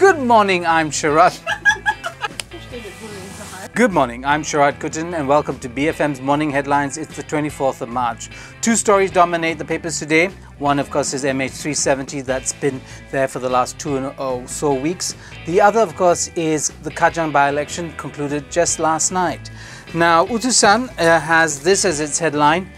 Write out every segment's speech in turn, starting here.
Good morning, I'm Sharaad. Good morning, I'm Sharaad Kuttan and welcome to BFM's Morning Headlines. It's the 24th of March. Two stories dominate the papers today. One, of course, is MH370 that's been there for the last 2 or so weeks. The other, of course, is the Kajang by-election concluded just last night. Now, Utusan has this as its headline.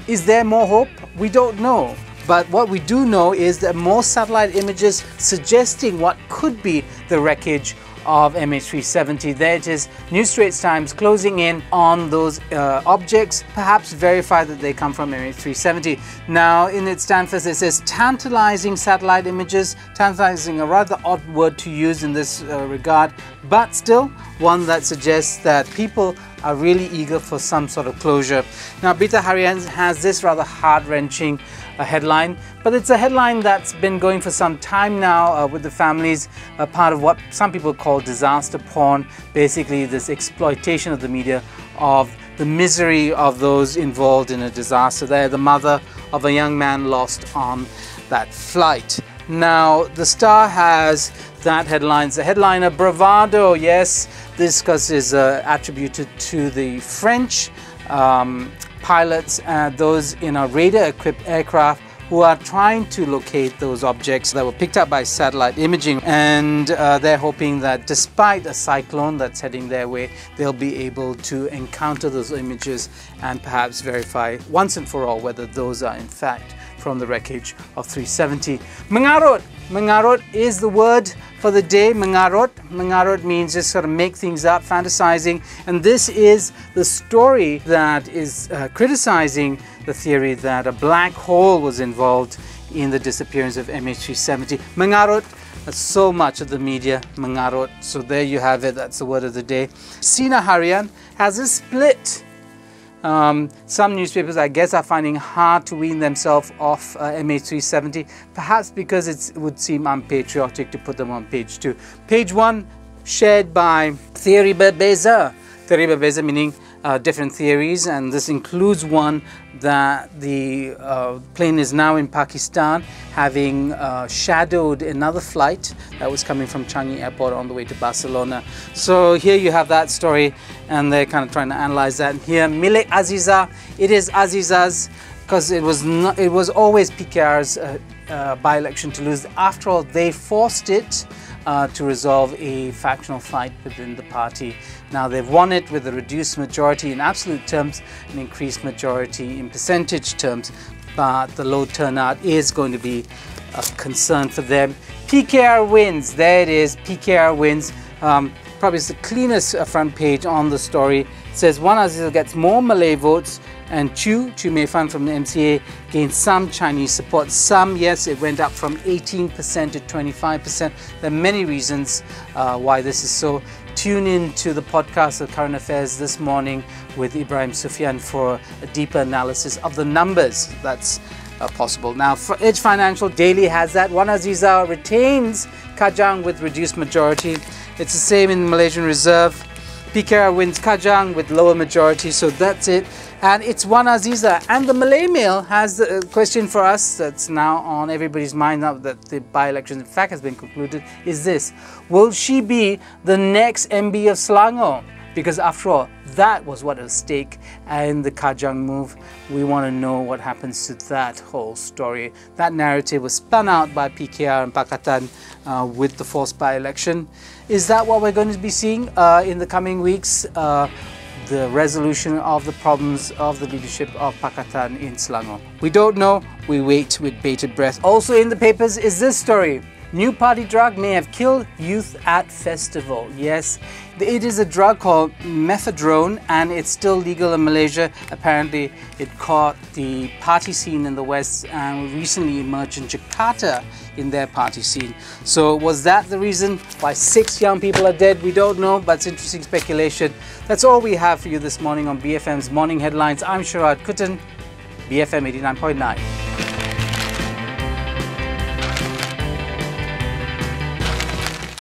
Is there more hope? We don't know. But what we do know is that more satellite images suggesting what could be the wreckage of MH370. There it is, New Straits Times closing in on those objects, perhaps verify that they come from MH370. Now in its stanfers it says tantalizing satellite images, tantalizing a rather odd word to use in this regard, but still one that suggests that people are really eager for some sort of closure. Now Berita Harian has this rather heart-wrenching headline, but it's a headline that's been going for some time now with the families, part of what some people call disaster porn, basically this exploitation of the media of the misery of those involved in a disaster. They're the mother of a young man lost on that flight. Now the Star has that headline. It's a headline of bravado. Yes, this is attributed to the French pilots, those in a radar-equipped aircraft who are trying to locate those objects that were picked up by satellite imaging, and they're hoping that despite a cyclone that's heading their way, they'll be able to encounter those images and perhaps verify once and for all whether those are in fact from the wreckage of 370. Mengarut. Mengarut is the word for the day. Mengarut. Mengarut means just sort of make things up, fantasizing. And this is the story that is criticizing the theory that a black hole was involved in the disappearance of MH370. Mengarut. So much of the media, mengarut. So there you have it. That's the word of the day. Sina Harian has a split. Some newspapers, I guess, are finding hard to wean themselves off MH370, perhaps because it would seem unpatriotic to put them on page 2. Page 1, shared by Theory Berbeza. Theory Berbeza meaning different theories, and this includes one that the plane is now in Pakistan, having shadowed another flight that was coming from Changi Airport on the way to Barcelona. So here you have that story, and they're kind of trying to analyze that. And here, Milik Azizah, it is Azizah's, because it was always PKR's by-election to lose. After all, they forced it to resolve a factional fight within the party. Now they've won it with a reduced majority in absolute terms, an increased majority in percentage terms, but the low turnout is going to be a concern for them. PKR wins. There it is. PKR wins. Probably it's the cleanest front page on the story. It says Wan Azizah gets more Malay votes, and Chu Mei Fan from the MCA gained some Chinese support. Some, yes, it went up from 18% to 25%. There are many reasons why this is so. Tune in to the podcast of Current Affairs this morning with Ibrahim Sufyan for a deeper analysis of the numbers that's possible. Now, for Edge Financial Daily has that. Wan Azizah retains Kajang with reduced majority. It's the same in Malaysian Reserve. PKR wins Kajang with lower majority, so that's it. And it's Wan Azizah. And the Malay Mail has a question for us that's now on everybody's mind now that the by-election in fact has been concluded, is this: will she be the next MB of Selangor? Because after all, that was what at stake in the Kajang move. We want to know what happens to that whole story. That narrative was spun out by PKR and Pakatan with the forced by-election. Is that what we're going to be seeing in the coming weeks? The resolution of the problems of the leadership of Pakatan in Selangor. We don't know. We wait with bated breath. Also in the papers is this story. New party drug may have killed youth at festival. Yes, it is a drug called methadone, and it's still legal in Malaysia. Apparently, it caught the party scene in the West and recently emerged in Jakarta in their party scene. So was that the reason why 6 young people are dead? We don't know, but it's interesting speculation. That's all we have for you this morning on BFM's Morning Headlines. I'm Sharaad Kuttan, BFM 89.9.